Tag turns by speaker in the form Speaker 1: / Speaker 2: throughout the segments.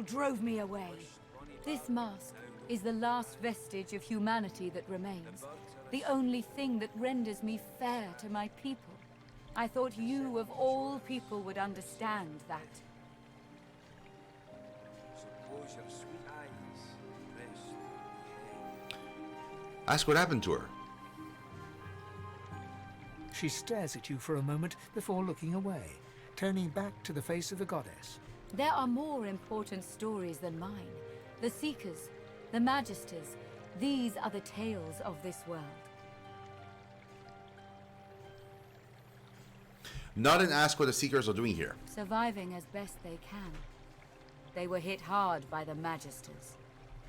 Speaker 1: evil drove me away. This mask is the last vestige of humanity that remains. The only thing that renders me fair to my people. I thought you, of all people, would understand that.
Speaker 2: Ask what happened to her.
Speaker 3: She stares at you for a moment before looking away, turning back to the face of the goddess.
Speaker 1: There are more important stories than mine. The Seekers, the Magisters, these are the tales of this world.
Speaker 2: Nod and ask what the Seekers are doing here.
Speaker 1: Surviving as best they can. They were hit hard by the Magisters.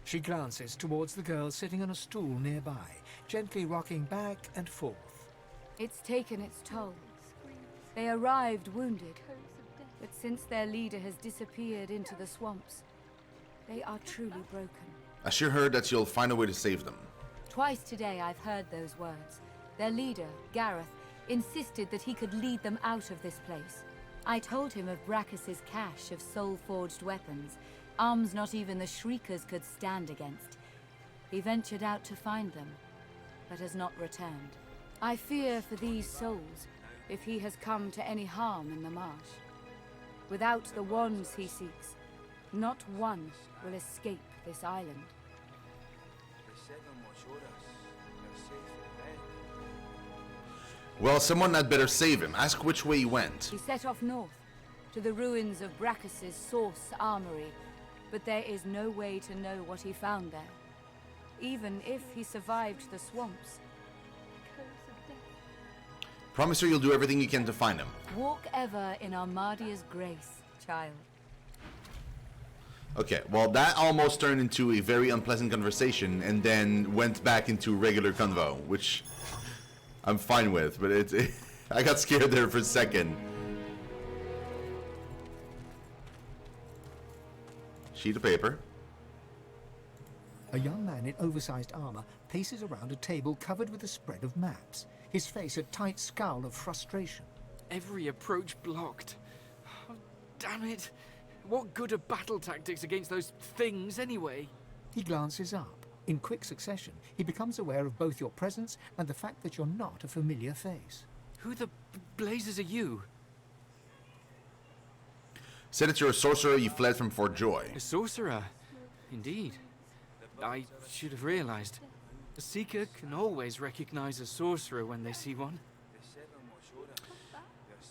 Speaker 3: She glances towards the girl sitting on a stool nearby, gently rocking back and forth.
Speaker 1: It's taken its toll. They arrived wounded, but since their leader has disappeared into the swamps, they are truly broken.
Speaker 2: Assure her that you'll find a way to save them.
Speaker 1: Twice today I've heard those words. Their leader, Gareth, insisted that he could lead them out of this place. I told him of Brachus's cache of soul-forged weapons, arms not even the Shriekers could stand against. He ventured out to find them, but has not returned. I fear for these souls, if he has come to any harm in the marsh. Without the wands he seeks, not one will escape this island.
Speaker 2: Well, someone had better save him. Ask which way he went.
Speaker 1: He set off north, to the ruins of Brachus's source armory, but there is no way to know what he found there. Even if he survived the swamps.
Speaker 2: Promise her you'll do everything you can to find him.
Speaker 1: Walk ever in Armadia's grace, child.
Speaker 2: Okay, well that almost turned into a very unpleasant conversation and then went back into regular convo, which I'm fine with, but I got scared there for a second. Sheet of paper.
Speaker 3: A young man in oversized armor paces around a table covered with a spread of maps, his face a tight scowl of frustration.
Speaker 4: Every approach blocked. Oh, damn it. What good are battle tactics against those things anyway?
Speaker 3: He glances up. In quick succession, he becomes aware of both your presence and the fact that you're not a familiar face.
Speaker 4: Who the blazes are you?
Speaker 2: Said that you're a sorcerer, you fled from Fort Joy.
Speaker 4: A sorcerer? Indeed. I should have realized. A seeker can always recognize a sorcerer when they see one.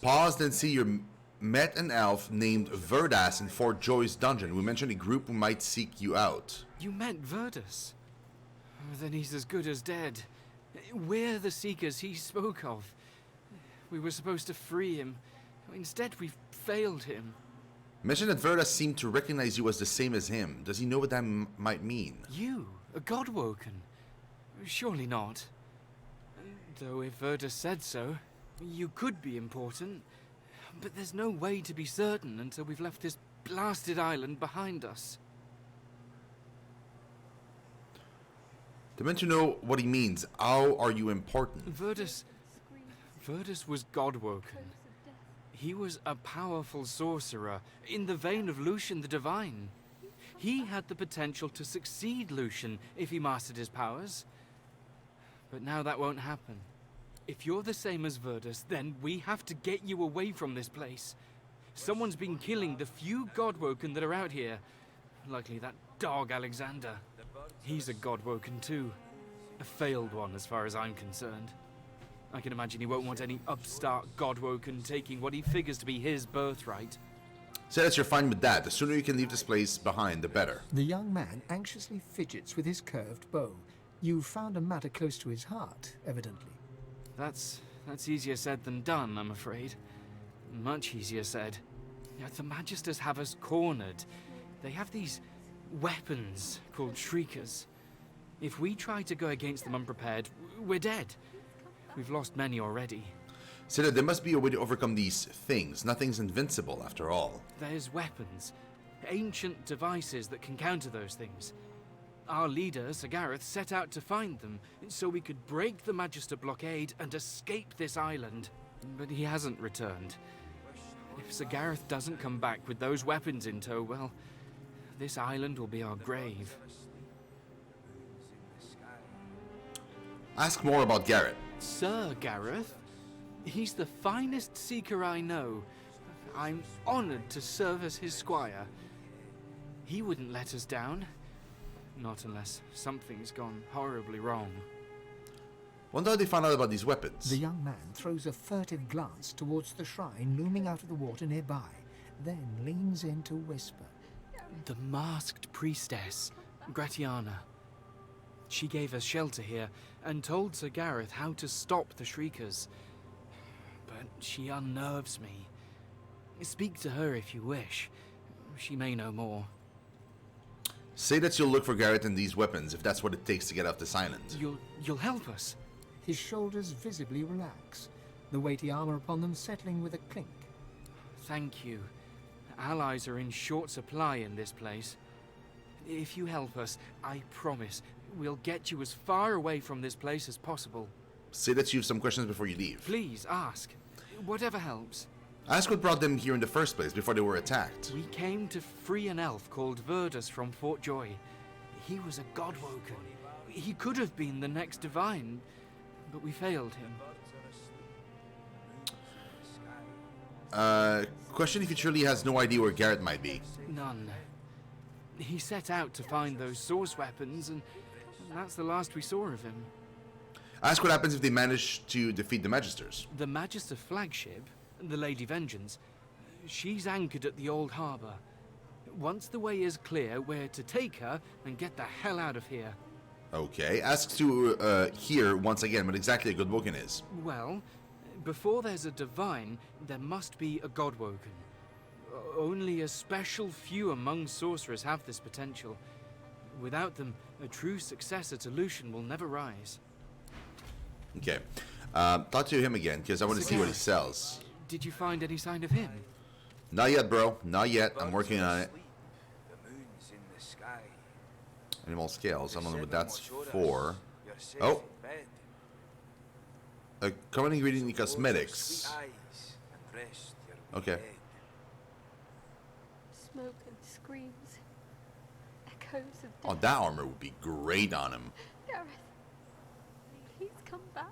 Speaker 2: Pause, then see you met an elf named Verdas in Fort Joy's dungeon. We mentioned a group who might seek you out.
Speaker 4: You met Verdus? Oh, then he's as good as dead. We're the seekers he spoke of. We were supposed to free him. Instead, we failed him.
Speaker 2: Mentioned that Verdas seemed to recognize you as the same as him. Does he know what that might mean?
Speaker 4: You? A Godwoken? Surely not. Though if Verdus said so, you could be important. But there's no way to be certain until we've left this blasted island behind us.
Speaker 2: To meant to know what he means. How are you important?
Speaker 4: Verdus was Godwoken. He was a powerful sorcerer, in the vein of Lucian the Divine. He had the potential to succeed Lucian if he mastered his powers. But now that won't happen. If you're the same as Verdus, then we have to get you away from this place. Someone's been killing the few Godwoken that are out here. Likely that dog Alexander. He's a Godwoken too. A failed one as far as I'm concerned. I can imagine he won't want any upstart Godwoken taking what he figures to be his birthright.
Speaker 2: Say that you're fine with that. The sooner you can leave this place behind, the better.
Speaker 3: The young man anxiously fidgets with his curved bow. You've found a matter close to his heart, evidently.
Speaker 4: That's easier said than done, I'm afraid. Much easier said. The Magisters have us cornered. They have these weapons called Shriekers. If we try to go against them unprepared, we're dead. We've lost many already.
Speaker 2: Say that there must be a way to overcome these things. Nothing's invincible, after all.
Speaker 4: There's weapons. Ancient devices that can counter those things. Our leader, Sir Gareth, set out to find them, so we could break the Magister blockade and escape this island. But he hasn't returned. If Sir Gareth doesn't come back with those weapons in tow, well, this island will be our grave.
Speaker 2: Ask more about Garrett.
Speaker 4: Sir Gareth? He's the finest seeker I know. I'm honored to serve as his squire. He wouldn't let us down. Not unless something's gone horribly wrong.
Speaker 2: Wonder how they found out about these weapons.
Speaker 3: The young man throws a furtive glance towards the shrine looming out of the water nearby, then leans in to whisper.
Speaker 4: The masked priestess, Gratiana. She gave us shelter here and told Sir Gareth how to stop the Shriekers. But she unnerves me. Speak to her if you wish. She may know more.
Speaker 2: Say that you'll look for Garrett and these weapons if that's what it takes to get off this island.
Speaker 4: You'll help us?
Speaker 3: His shoulders visibly relax, the weighty armor upon them settling with a clink.
Speaker 4: Thank you. Allies are in short supply in this place. If you help us, I promise we'll get you as far away from this place as possible.
Speaker 2: Say that you have some questions before you leave.
Speaker 4: Please, ask. Whatever helps.
Speaker 2: Ask what brought them here in the first place before they were attacked.
Speaker 4: We came to free an elf called Verdus from Fort Joy. He was a godwoken. He could have been the next divine, but we failed him.
Speaker 2: Question if he truly has no idea where Garrett might be.
Speaker 4: None. He set out to find those source weapons, and that's the last we saw of him.
Speaker 2: Ask what happens if they manage to defeat the Magisters.
Speaker 4: The Magister flagship, the Lady Vengeance, she's anchored at the old harbour. Once the way is clear, we're to take her and get the hell out of here.
Speaker 2: Okay, ask to hear once again what exactly a Godwoken is.
Speaker 4: Well, before there's a divine, there must be a godwoken. Only a special few among sorcerers have this potential. Without them, a true successor to Lucian will never rise.
Speaker 2: Okay, talk to him again, because I want to see what he sells.
Speaker 4: Did you find any sign of him?
Speaker 2: Not yet, bro. Not yet. I'm working on it.
Speaker 5: The moon's in the sky.
Speaker 2: Animal scales. I don't know what that's
Speaker 5: Seven
Speaker 2: for.
Speaker 5: You're safe
Speaker 2: Oh.
Speaker 5: in bed.
Speaker 2: A common ingredient in
Speaker 5: Close your
Speaker 2: cosmetics.
Speaker 5: sweet eyes and rest your wee
Speaker 2: Okay.
Speaker 5: head.
Speaker 6: Smoke and screams. Echoes of death.
Speaker 2: Oh, that armor would be great on him.
Speaker 6: Gareth, please come back.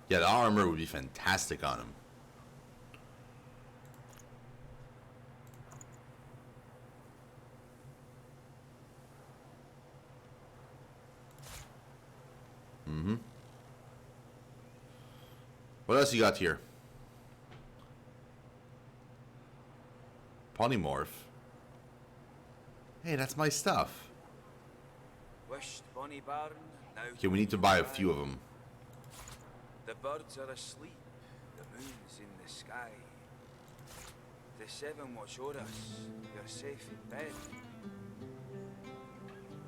Speaker 2: Yeah, the armor would be fantastic on him. What else you got here? Polymorph. Hey, that's my stuff.
Speaker 5: Wished bonny barn, now
Speaker 2: Okay, we need to buy a few of them.
Speaker 5: the birds are asleep, the moon's in the sky. The seven watch o'er us, you're safe in bed.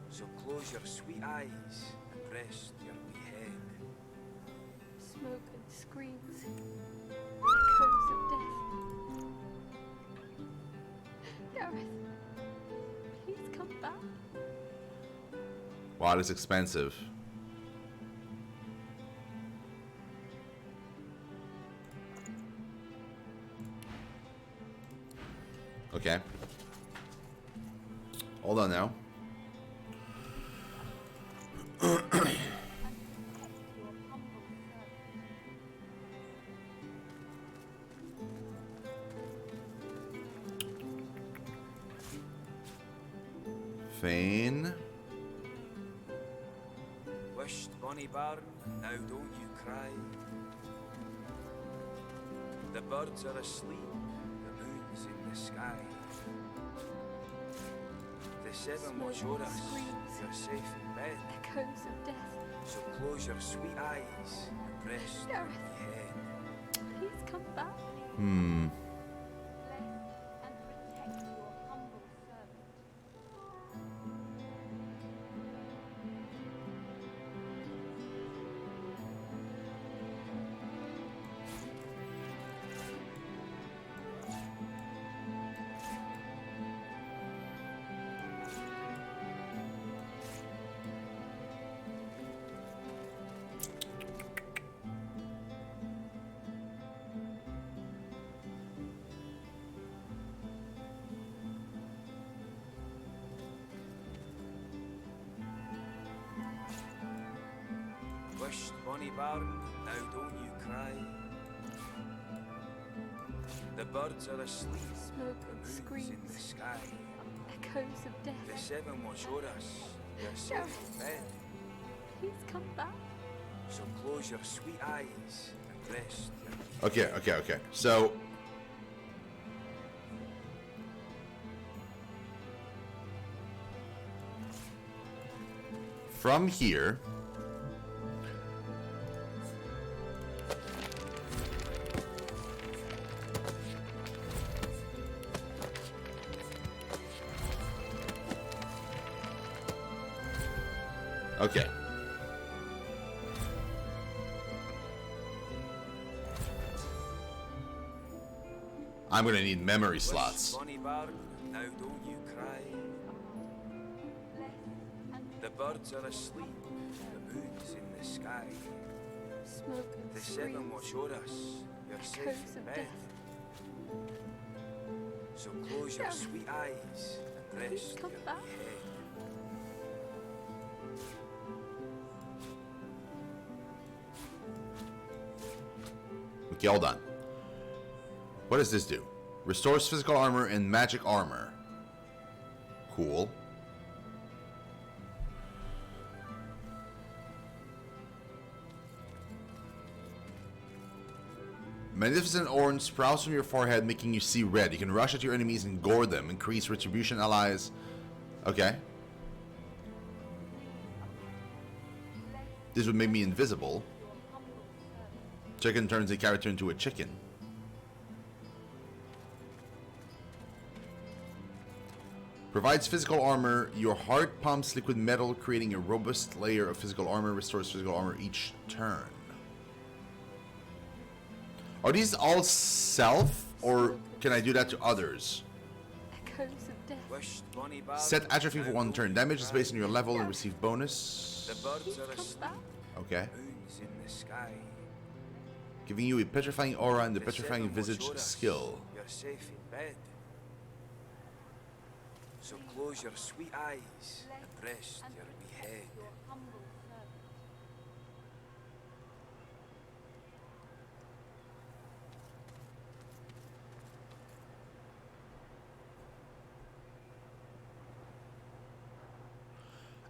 Speaker 5: So close your sweet eyes and rest your wee head.
Speaker 6: Smoke and screams. Echoes of death. Gareth, please come back.
Speaker 2: Wow, that's expensive. Okay. Hold on now. Fane.
Speaker 5: Wished bonny barn, now don't you cry. The birds are asleep, the moon's in the sky. The seven watch o'er us, you're safe in bed.
Speaker 6: Echoes of death.
Speaker 5: So close your sweet eyes and rest your wee head.
Speaker 6: Please come back.
Speaker 2: Hmm.
Speaker 5: Whisht, bonny bairn, now don't you cry. The birds are asleep,
Speaker 6: Smoke
Speaker 5: the
Speaker 6: and
Speaker 5: moon's in
Speaker 6: screams.
Speaker 5: the sky.
Speaker 6: Echoes of
Speaker 5: The
Speaker 6: death.
Speaker 5: seven watch o'er us, you're safe in bed.
Speaker 6: Please come back.
Speaker 5: So close your sweet eyes and rest your peace.
Speaker 2: Okay. So from here, okay. I'm gonna need memory slots.
Speaker 5: Whisht, bonny bairn, now don't you cry. The birds are asleep, the moon's in the sky.
Speaker 6: Smoke and
Speaker 5: The seven
Speaker 6: screams.
Speaker 5: watch o'er us, you're safe
Speaker 6: Echoes
Speaker 5: in
Speaker 6: of
Speaker 5: bed.
Speaker 6: death.
Speaker 5: So close your sweet eyes and
Speaker 6: Please
Speaker 5: rest
Speaker 6: come
Speaker 5: your
Speaker 6: back.
Speaker 5: wee head.
Speaker 2: Okay, hold on. What does this do? Restores physical armor and magic armor. Cool. Magnificent orange sprouts from your forehead, making you see red. You can rush at your enemies and gore them. Increase retribution allies. Okay. This would make me invisible. Chicken turns a character into a chicken. Provides physical armor. Your heart pumps liquid metal, creating a robust layer of physical armor. Restores physical armor each turn. Are these all self, or can I do that to others?
Speaker 6: Echoes of death.
Speaker 5: Whisht, bonny bairn,
Speaker 2: Set atrophy for
Speaker 5: now
Speaker 2: one
Speaker 5: don't
Speaker 2: turn.
Speaker 5: you
Speaker 2: Damage is
Speaker 5: cry.
Speaker 2: based on your level and receive bonus.
Speaker 5: The birds
Speaker 6: Please
Speaker 5: are
Speaker 6: come
Speaker 5: asleep,
Speaker 6: back.
Speaker 2: Okay.
Speaker 5: the moon's in the sky.
Speaker 2: Giving you a petrifying aura and the
Speaker 5: The
Speaker 2: petrifying
Speaker 5: seven watch
Speaker 2: visage
Speaker 5: o'er us,
Speaker 2: skill.
Speaker 5: You're safe in bed. So close your sweet eyes and rest your wee head.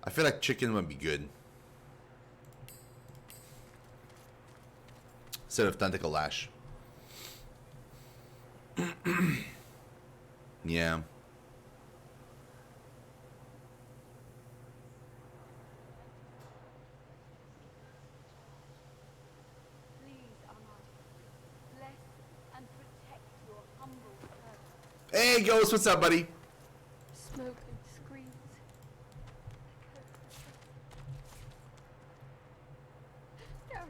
Speaker 2: I feel like chicken would be good. Instead of tentacle lash. Yeah.
Speaker 6: Please, Almighty, bless and protect your humble servant.
Speaker 2: Hey, Ghost, what's up, buddy?
Speaker 6: Smoke and screams. Gareth,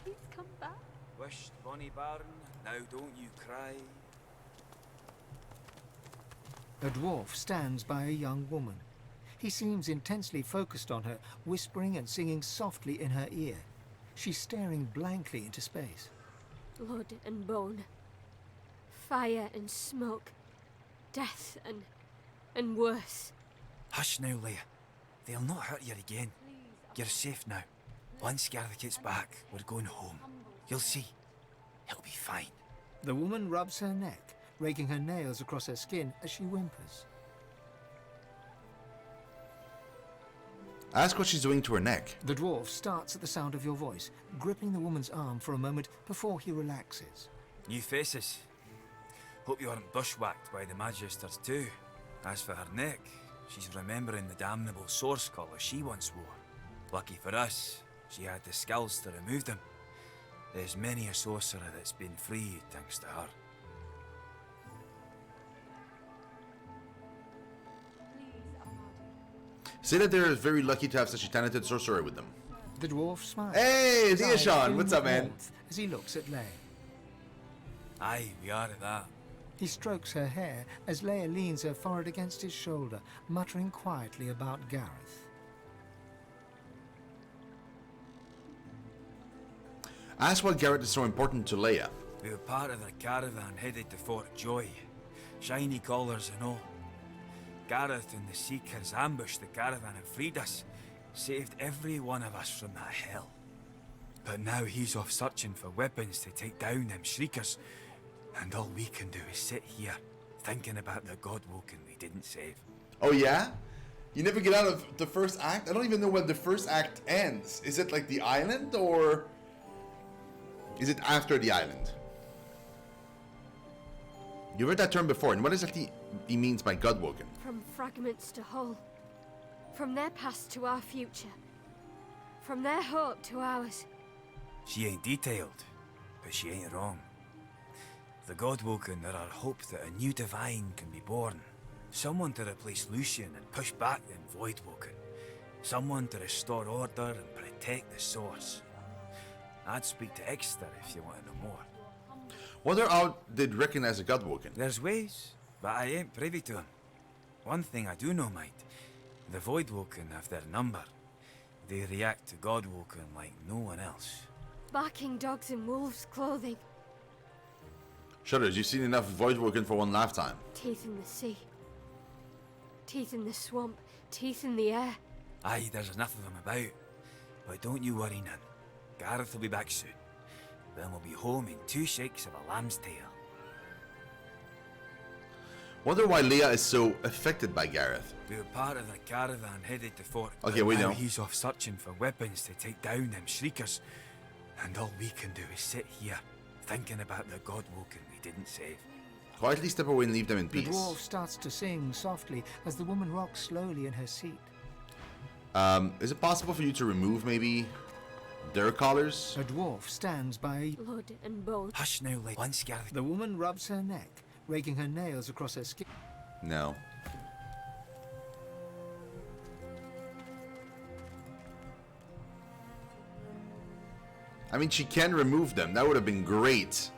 Speaker 6: please come back.
Speaker 5: Whisht, bonny bairn, now don't you cry.
Speaker 3: A dwarf stands by a young woman. He seems intensely focused on her, whispering and singing softly in her ear. She's staring blankly into space.
Speaker 7: Blood and bone, fire and smoke, death and worse.
Speaker 8: Hush now, Leia. They'll not hurt you again. You're safe now. Once Gareth gets back, we're going home. You'll see. It'll be fine.
Speaker 3: The woman rubs her neck, raking her nails across her skin as she whimpers.
Speaker 2: Ask what she's doing to her neck.
Speaker 3: The dwarf starts at the sound of your voice, gripping the woman's arm for a moment before he relaxes.
Speaker 5: New faces. Hope you weren't bushwhacked by the Magisters too. As for her neck, she's remembering the damnable source collar she once wore. Lucky for us, she had the skills to remove them. There's many a sorcerer that's been freed thanks to her.
Speaker 2: Say that they're very lucky to have such a talented sorcerer with them.
Speaker 3: The dwarf smiles.
Speaker 2: Hey,
Speaker 3: his eyes
Speaker 2: Diashan,
Speaker 3: filling
Speaker 2: what's
Speaker 3: with
Speaker 2: up, man?
Speaker 3: warmth as he looks at Leia.
Speaker 5: Aye, we are at that.
Speaker 3: He strokes her hair as Leia leans her forehead against his shoulder, muttering quietly about Gareth.
Speaker 2: Ask why Garrett is so important to Leia.
Speaker 5: We were part of their caravan headed to Fort Joy. Shiny collars and all. Gareth and the Seekers ambushed the caravan and freed us. Saved every one of us from that hell. But now he's off searching for weapons to take down them shriekers. And all we can do is sit here, thinking about the Godwoken we didn't save.
Speaker 2: Oh yeah? You never get out of the first act? I don't even know when the first act ends. Is it like the island, or is it after the island? You heard that term before, and what exactly he means by Godwoken?
Speaker 7: From fragments to whole. From their past to our future. From their hope to ours.
Speaker 5: She ain't detailed, but she ain't wrong. The Godwoken are our hope that a new divine can be born. Someone to replace Lucian and push back them Voidwoken. Someone to restore order and protect the source. I'd speak to Exeter if you want to know more.
Speaker 2: Wonder how they'd recognize a Godwoken.
Speaker 5: There's ways, but I ain't privy to them. One thing I do know, mate. The Voidwoken have their number. They react to Godwoken like no one else.
Speaker 7: Barking dogs in wolves' clothing.
Speaker 2: Shudders, you've seen enough Voidwoken for one lifetime.
Speaker 7: Teeth in the sea. Teeth in the swamp. Teeth in the air.
Speaker 5: Aye, there's enough of them about. But don't you worry none. Gareth will be back soon. Then we'll be home in 2 shakes of a lamb's tail.
Speaker 2: Wonder why Leah is so affected by Gareth.
Speaker 5: We were part of the caravan headed to Fort.
Speaker 2: Okay, we
Speaker 5: now
Speaker 2: know.
Speaker 5: He's off searching for weapons to take down them shriekers. And all we can do is sit here, thinking about the Godwoken we didn't save.
Speaker 2: Quietly step away and leave them in
Speaker 3: The
Speaker 2: peace.
Speaker 3: dwarf starts to sing softly as the woman rocks slowly in her seat.
Speaker 2: Is it possible for you to remove maybe their collars?
Speaker 3: A dwarf stands by.
Speaker 7: Blood and bone.
Speaker 5: Hush now, lady. Once Gareth.
Speaker 3: The woman rubs her neck, raking her nails across her skin.
Speaker 2: No. I mean, she can remove them. That would have been great.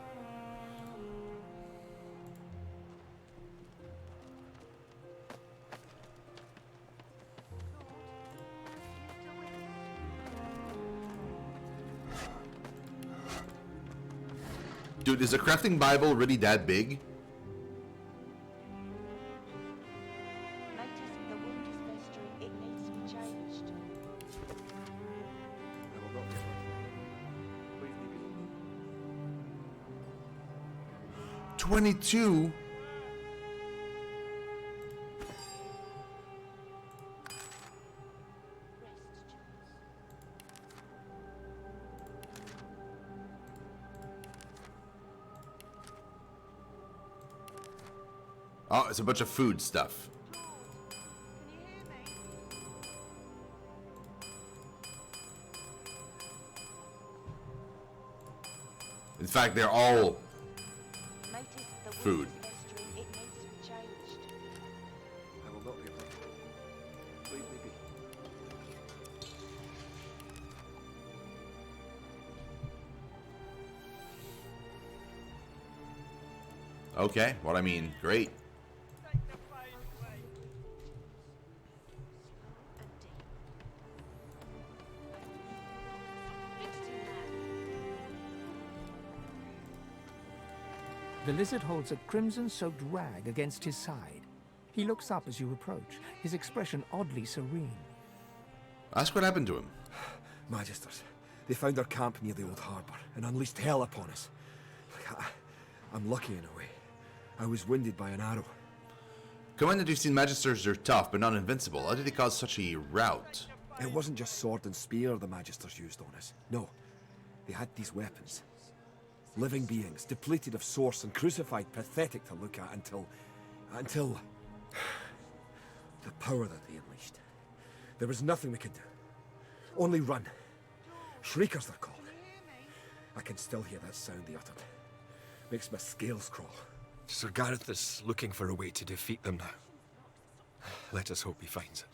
Speaker 2: Dude, is the crafting Bible really that big?
Speaker 9: Notice the wound is festering. It needs to be changed.
Speaker 2: 22? Oh, it's a bunch of food stuff. In fact, they're all
Speaker 9: Notice the
Speaker 2: food.
Speaker 9: wound is festering. It needs to be changed.
Speaker 10: I will not be afraid. Leave me be.
Speaker 2: Okay, well, I mean, great.
Speaker 3: The lizard holds a crimson-soaked rag against his side. He looks up as you approach, his expression oddly serene.
Speaker 2: Ask what happened to him.
Speaker 10: Magisters, they found our camp near the old harbour and unleashed hell upon us. I'm lucky in a way. I was wounded by an arrow.
Speaker 2: Commander, you've seen Magisters are tough, but not invincible. How did they cause such a rout?
Speaker 10: It wasn't just sword and spear the Magisters used on us. No, they had these weapons. Living beings, depleted of source and crucified, pathetic to look at until the power that they unleashed. There was nothing we could do. Only run. Shriekers they're called. I can still hear that sound they uttered. Makes my scales crawl.
Speaker 11: Sir Gareth is looking for a way to defeat them now. Let us hope he finds it.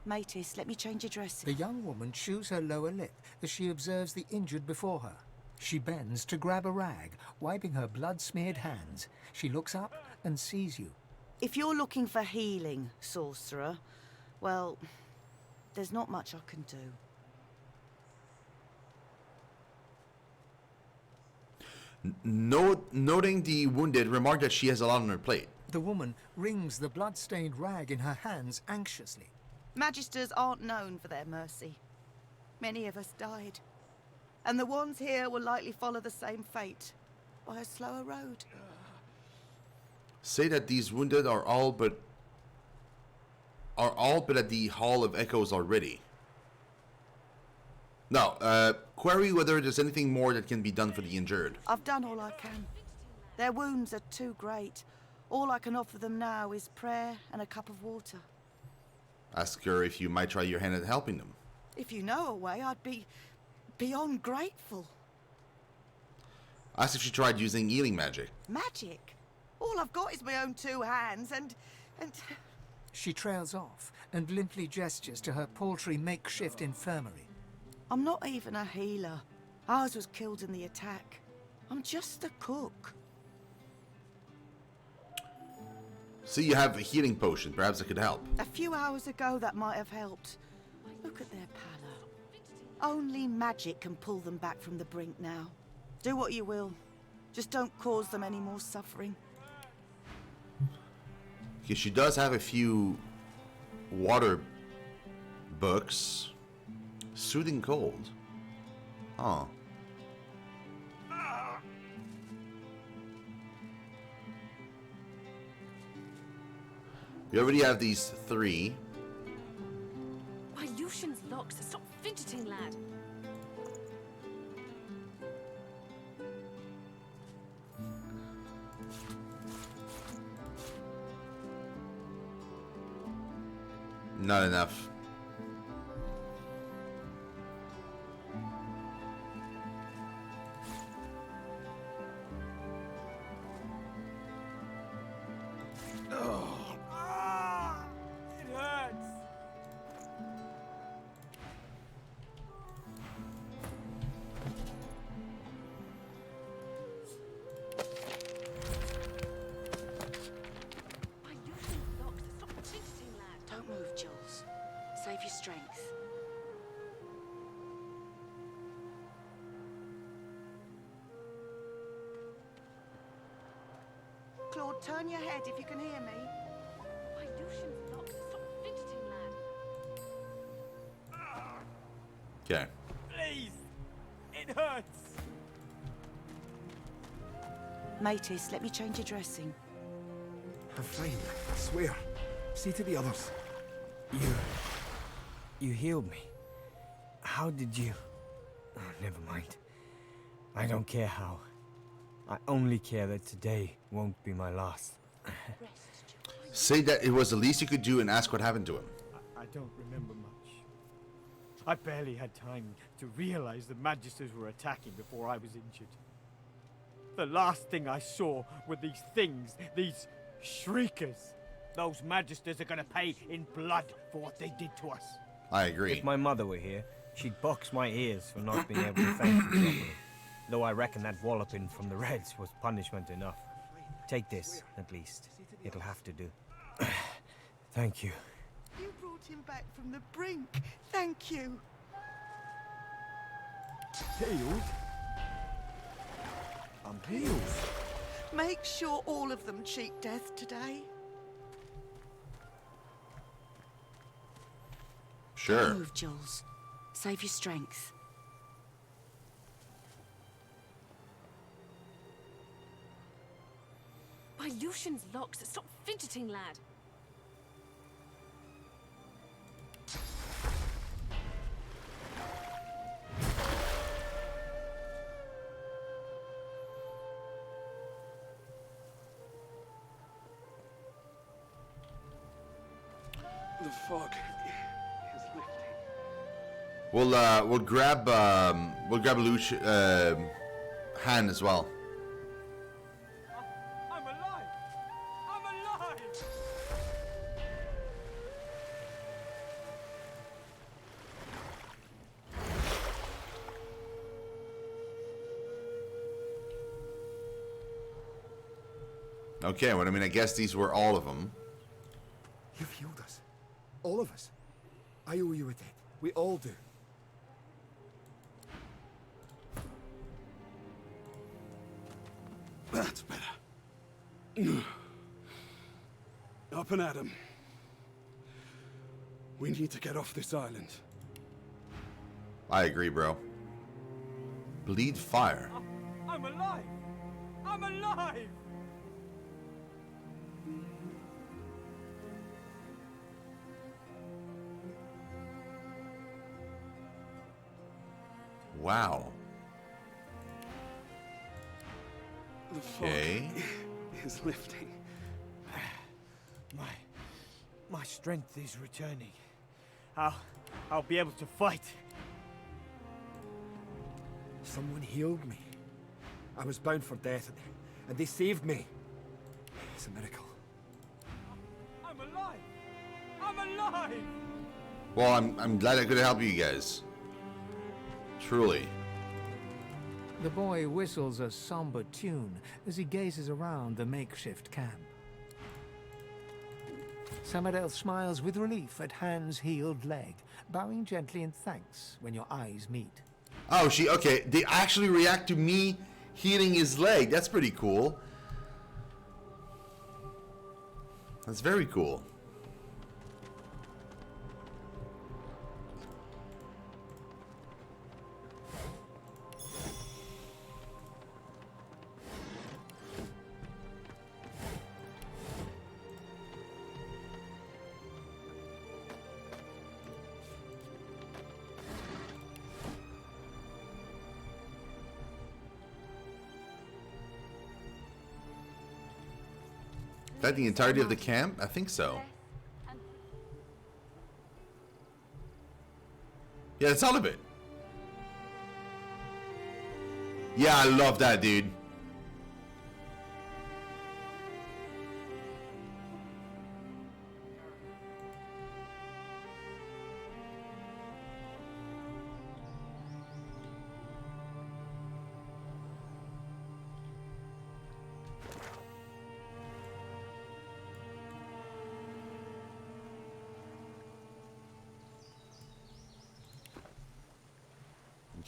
Speaker 9: Matis, let me change your dressing.
Speaker 3: The young woman chews her lower lip as she observes the injured before her. She bends to grab a rag, wiping her blood-smeared hands. She looks up and sees you.
Speaker 9: If you're looking for healing, sorcerer, well, there's not much I can do.
Speaker 2: Noting the wounded, remark that she has a lot on her plate.
Speaker 3: The woman wrings the blood-stained rag in her hands anxiously.
Speaker 9: Magisters aren't known for their mercy. Many of us died. And the ones here will likely follow the same fate, by a slower road.
Speaker 2: Say that these wounded are all but at the Hall of Echoes already. Now, query whether there's anything more that can be done for the injured.
Speaker 9: I've done all I can. Their wounds are too great. All I can offer them now is prayer and a cup of water.
Speaker 2: Ask her if you might try your hand at helping them.
Speaker 9: If you know a way, I'd be beyond grateful.
Speaker 2: Ask if she tried using healing magic.
Speaker 9: Magic? All I've got is my own two hands and...
Speaker 3: She trails off and limply gestures to her paltry makeshift infirmary.
Speaker 9: I'm not even a healer. Ours was killed in the attack. I'm just a cook.
Speaker 2: See, you have a healing potion. Perhaps it could help.
Speaker 9: A few hours ago, that might have helped. Look at their pallor. Only magic can pull them back from the brink now. Do what you will. Just don't cause them any more suffering.
Speaker 2: Okay, she does have a few water books. Soothing cold. Huh. We already have these 3.
Speaker 6: My Lucian's locks. Stop fidgeting, lad.
Speaker 2: Not enough.
Speaker 8: It hurts.
Speaker 6: My Lucian's locks. Stop fidgeting, lad.
Speaker 9: Don't move, Jules. Save your strength. Claude, turn your head if you can hear me.
Speaker 6: My Lucian's locks. Stop fidgeting, lad.
Speaker 2: Okay.
Speaker 8: Please. It hurts.
Speaker 9: Matis, let me change your dressing.
Speaker 10: I'm fine, I swear. Say to the others.
Speaker 8: You healed me. How did you... Oh, never mind. I don't care how. I only care that today won't be my last.
Speaker 2: Say that it was the least you could do and ask what happened to him.
Speaker 12: I don't remember much. I barely had time to realize the Magisters were attacking before I was injured. The last thing I saw were these things, these shriekers. Those Magisters are gonna pay in blood for what they did to us.
Speaker 2: I agree.
Speaker 8: If my mother were here, she'd box my ears for not being able to thank you properly. Though I reckon that walloping from the Reds was punishment enough. Take this, at least. It'll have to do. Thank you.
Speaker 9: You brought him back from the brink. Thank you.
Speaker 10: Healed? I'm healed.
Speaker 9: Make sure all of them cheat death today.
Speaker 2: Sure.
Speaker 9: Don't move, Jules. Save your strength.
Speaker 6: My Lucian's locks. Stop fidgeting, lad.
Speaker 11: The fog is lifting.
Speaker 2: We'll grab Luch hand as well.
Speaker 12: I'm alive! I'm alive!
Speaker 2: Okay, well, I mean, I guess these were all of them.
Speaker 10: You've healed us. All of us. I owe you a debt. We all do.
Speaker 11: That's better. Up and at 'em. We need to get off this island.
Speaker 2: I agree, bro. Bleed fire.
Speaker 12: I'm alive! I'm alive!
Speaker 2: Wow.
Speaker 11: The
Speaker 2: Okay.
Speaker 11: fog is lifting.
Speaker 12: My strength is returning. I'll be able to fight.
Speaker 10: Someone healed me. I was bound for death, and they saved me. It's a miracle.
Speaker 12: I'm alive! I'm alive!
Speaker 2: Well, I'm glad I could help you guys. Truly.
Speaker 3: The boy whistles a somber tune as he gazes around the makeshift camp. Samadel smiles with relief at Han's healed leg, bowing gently in thanks when your eyes meet.
Speaker 2: Oh, okay. They actually react to me healing his leg. That's pretty cool. That's very cool. Is that the entirety of the camp? I think so. Yeah, that's all of it. Yeah, I love that, dude.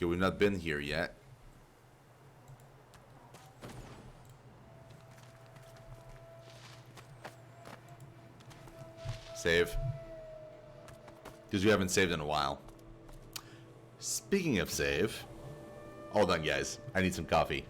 Speaker 2: Okay, we've not been here yet. Save. Because we haven't saved in a while. Speaking of save, hold on guys, I need some coffee.